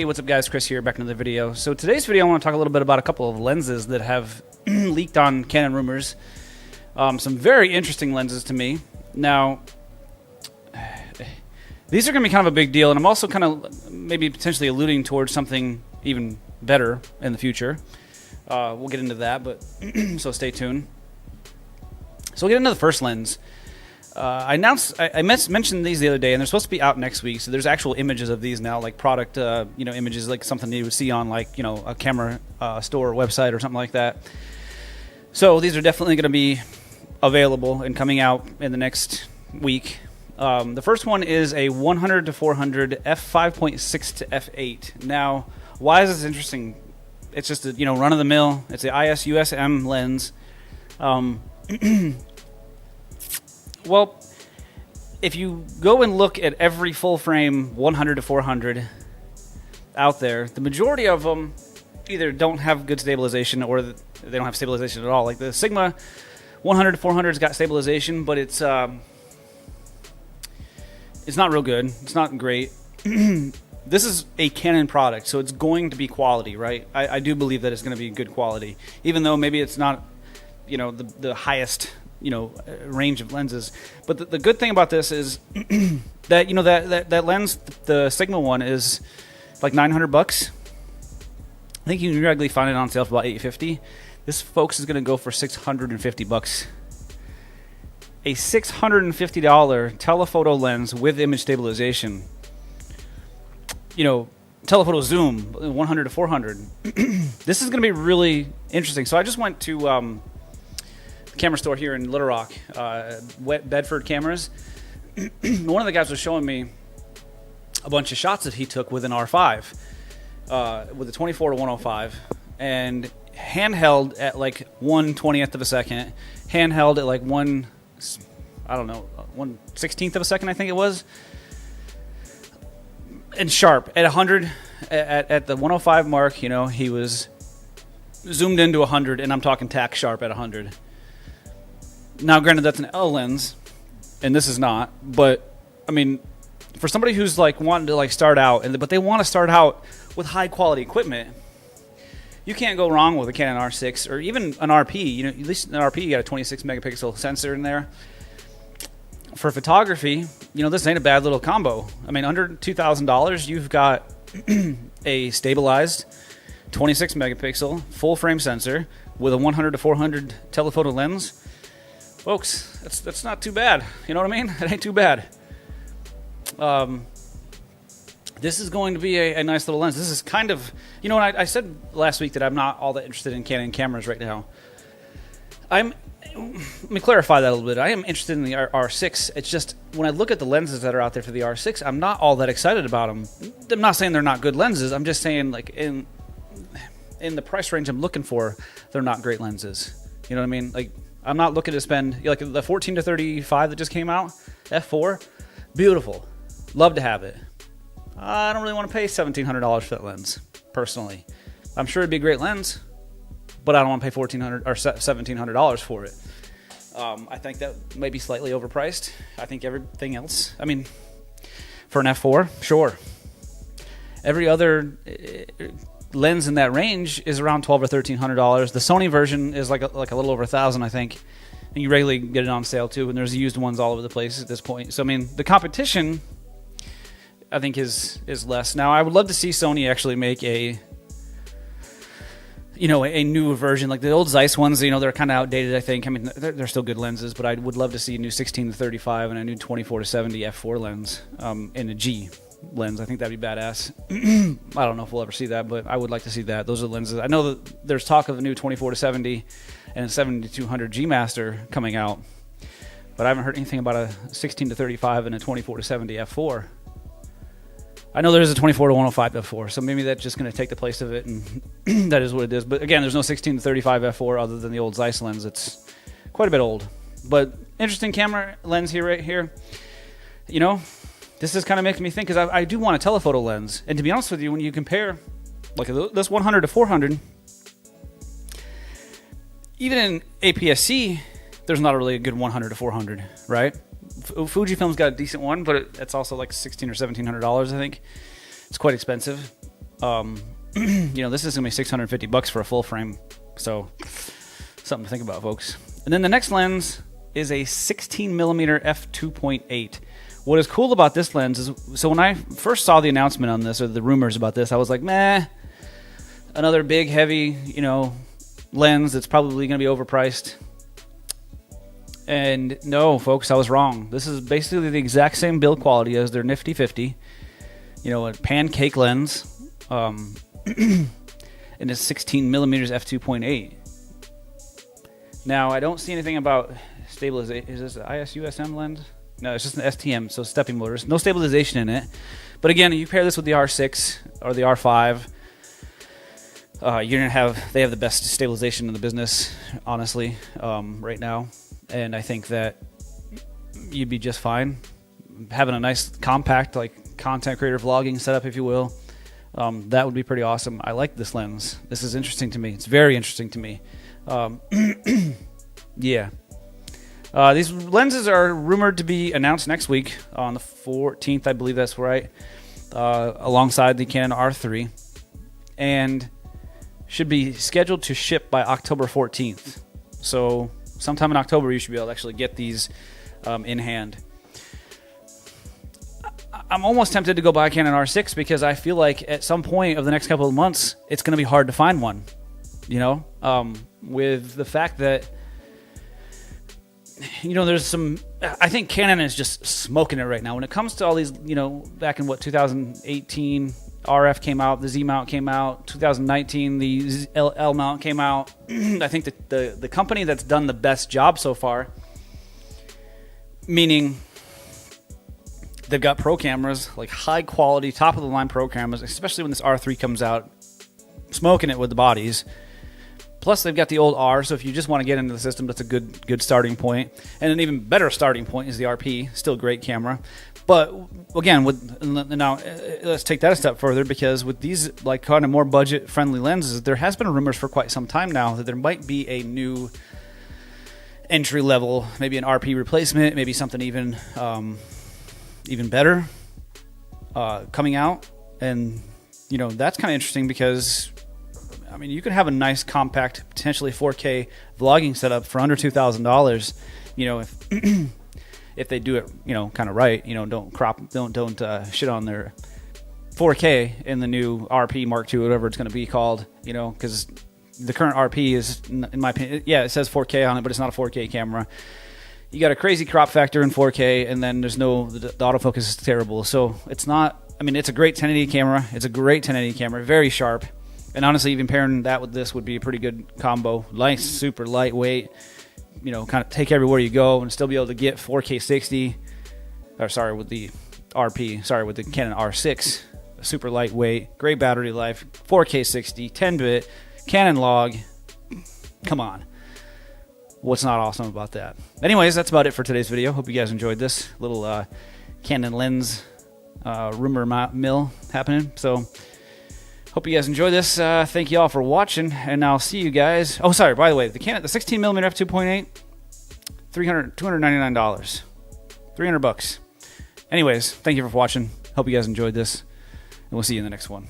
Hey, what's up guys, Chris here, back in another video. So today's video I want to talk a little bit about a couple of lenses that have leaked on Canon rumors. Some very interesting lenses to me. Now, these are going to be kind of a big deal, and I'm also kind of maybe potentially alluding towards something even better in the future. We'll get into that, but so stay tuned. So we'll get into the first lens. I mentioned these the other day, and they're supposed to be out next week. So there's actual images of these now, like product, images, like something you would see on, like, a camera store website or something like that. So these are definitely going to be available and coming out in the next week. The first one is a 100 to 400 f5.6 to f8. Now, why is this interesting? It's just a run of the mill. It's the IS-USM lens. Well, if you go and look at every full frame 100 to 400 out there, the majority of them either don't have good stabilization or they don't have stabilization at all. Like the Sigma 100 to 400's got stabilization, but it's not real good. It's not great. This is a Canon product, so it's going to be quality, right? I do believe that it's going to be good quality, even though maybe it's not, the highest range of lenses. But the good thing about this is that that lens, the Sigma one, is like $900. I think you can regularly find it on sale for about $850. This, folks, is going to go for $650. A $650 telephoto lens with image stabilization. Telephoto zoom 100 to 400. This is going to be really interesting. So I just went to camera store here in Little Rock, Bedford Cameras. One of the guys was showing me a bunch of shots that he took with an R5, with a 24 to 105, and handheld at like 1/20th of a second, handheld at like 1/16th of a second, I think it was, and sharp at 100, at the 105 mark. He was zoomed into 100, and I'm talking tack sharp at 100. Now, granted, that's an L lens, and this is not. But I mean, for somebody who's like wanting to start out, but they want to start out with high quality equipment, you can't go wrong with a Canon R6 or even an RP. At least an RP, you got a 26 megapixel sensor in there. For photography, this ain't a bad little combo. I mean, under $2,000, you've got a stabilized 26 megapixel full frame sensor with a 100 to 400 telephoto lens. Folks, that's not too bad. You know what I mean? It ain't too bad. This is going to be a nice little lens. This is kind of, I said last week that I'm not all that interested in Canon cameras right now. Let me clarify that a little bit. I am interested in the R6. It's just when I look at the lenses that are out there for the R6, I'm not all that excited about them. I'm not saying they're not good lenses. I'm just saying, like, in the price range I'm looking for, they're not great lenses. You know what I mean? Like, I'm not looking to spend, like the 14 to 35 that just came out, F4, beautiful. Love to have it. I don't really want to pay $1,700 for that lens, personally. I'm sure it'd be a great lens, but I don't want to pay $1,400 or $1,700 for it. I think that may be slightly overpriced. I think everything else, I mean, for an F4, sure. Every other lens in that range is around $1,200 or $1,300. The Sony version is like a little over $1,000, I think. And you regularly get it on sale too, and there's used ones all over the place at this point. So I mean, the competition, I think, is less. Now, I would love to see Sony actually make a new version. Like the old Zeiss ones, they're kind of outdated, I think. I mean, they're still good lenses, but I would love to see a new 16 to 35 and a new 24 to 70 f4 lens in a G lens. I think that'd be badass. I don't know if we'll ever see that, but I would like to see that. Those are lenses. I know that there's talk of a new 24 to 70 and a 70-200 G Master coming out, but I haven't heard anything about a 16 to 35 and a 24 to 70 f4. I know there's a 24 to 105 f4, so maybe that's just going to take the place of it, and that is what it is. But again, there's no 16 to 35 f4 other than the old Zeiss lens. It's quite a bit old, but interesting camera lens here, right here. This is kind of making me think, because I do want a telephoto lens. And to be honest with you, when you compare like this 100 to 400, even in APS-C, there's not a really good 100 to 400, right? Fujifilm's got a decent one, but it's also like $1,600 or $1,700, I think. It's quite expensive. You know, this is gonna be $650 for a full frame, so something to think about, folks. And then the next lens is a 16mm f2.8. What is cool about this lens is, so when I first saw the announcement on this, or the rumors about this, I was like, meh, another big, heavy, you know, lens that's probably going to be overpriced. And no, folks, I was wrong. This is basically the exact same build quality as their Nifty 50, you know, a pancake lens, and it's 16mm f2.8. Now, I don't see anything about stabilization. Is this an ISUSM lens? No, it's just an STM, so stepping motors. No stabilization in it. But again, you pair this with the R6 or the R5, you're gonna have, they have the best stabilization in the business, honestly, right now. And I think that you'd be just fine having a nice compact, like content creator vlogging setup, if you will. That would be pretty awesome. I like this lens. This is interesting to me. It's very interesting to me. Yeah. These lenses are rumored to be announced next week on the 14th, I believe that's right, alongside the Canon R3, and should be scheduled to ship by October 14th. So sometime in October you should be able to actually get these in hand. I'm almost tempted to go buy a Canon R6 because I feel like at some point of the next couple of months it's going to be hard to find one, you know, with the fact that, you know, there's some, I think Canon is just smoking it right now. When it comes to all these, you know, back in 2018, RF came out, the Z-mount came out, 2019, the L-mount came out. I think that the company that's done the best job so far, meaning they've got pro cameras, like high quality, top of the line pro cameras, especially when this R3 comes out, smoking it with the bodies. Plus, they've got the old R, so if you just want to get into the system, that's a good starting point. And an even better starting point is the RP, still a great camera. But again, now let's take that a step further, because with these like kind of more budget-friendly lenses, there has been rumors for quite some time now that there might be a new entry level, maybe an RP replacement, maybe something even better coming out. And you know, that's kind of interesting because, I mean, you could have a nice, compact, potentially 4K vlogging setup for under $2,000. You know, if they do it, you know, kind of right. You know, don't shit on their 4K in the new RP Mark II, whatever it's going to be called. You know, because the current RP is, in my opinion, yeah, it says 4K on it, but it's not a 4K camera. You got a crazy crop factor in 4K, and then there's no, the autofocus is terrible. So it's not. I mean, it's a great 1080 camera. It's a great 1080 camera, very sharp. And honestly, even pairing that with this would be a pretty good combo. Nice, super lightweight, you know, kind of take everywhere you go and still be able to get 4K 60. Or sorry, with the RP, sorry, with the Canon R6. Super lightweight, great battery life, 4K 60, 10-bit, Canon log. Come on. What's not awesome about that? Anyways, that's about it for today's video. Hope you guys enjoyed this little Canon lens rumor mill happening. So, hope you guys enjoy this. Thank you all for watching, and I'll see you guys. Oh, sorry, by the way, the 16mm f2.8, $299, $300. Anyways, thank you for watching. Hope you guys enjoyed this, and we'll see you in the next one.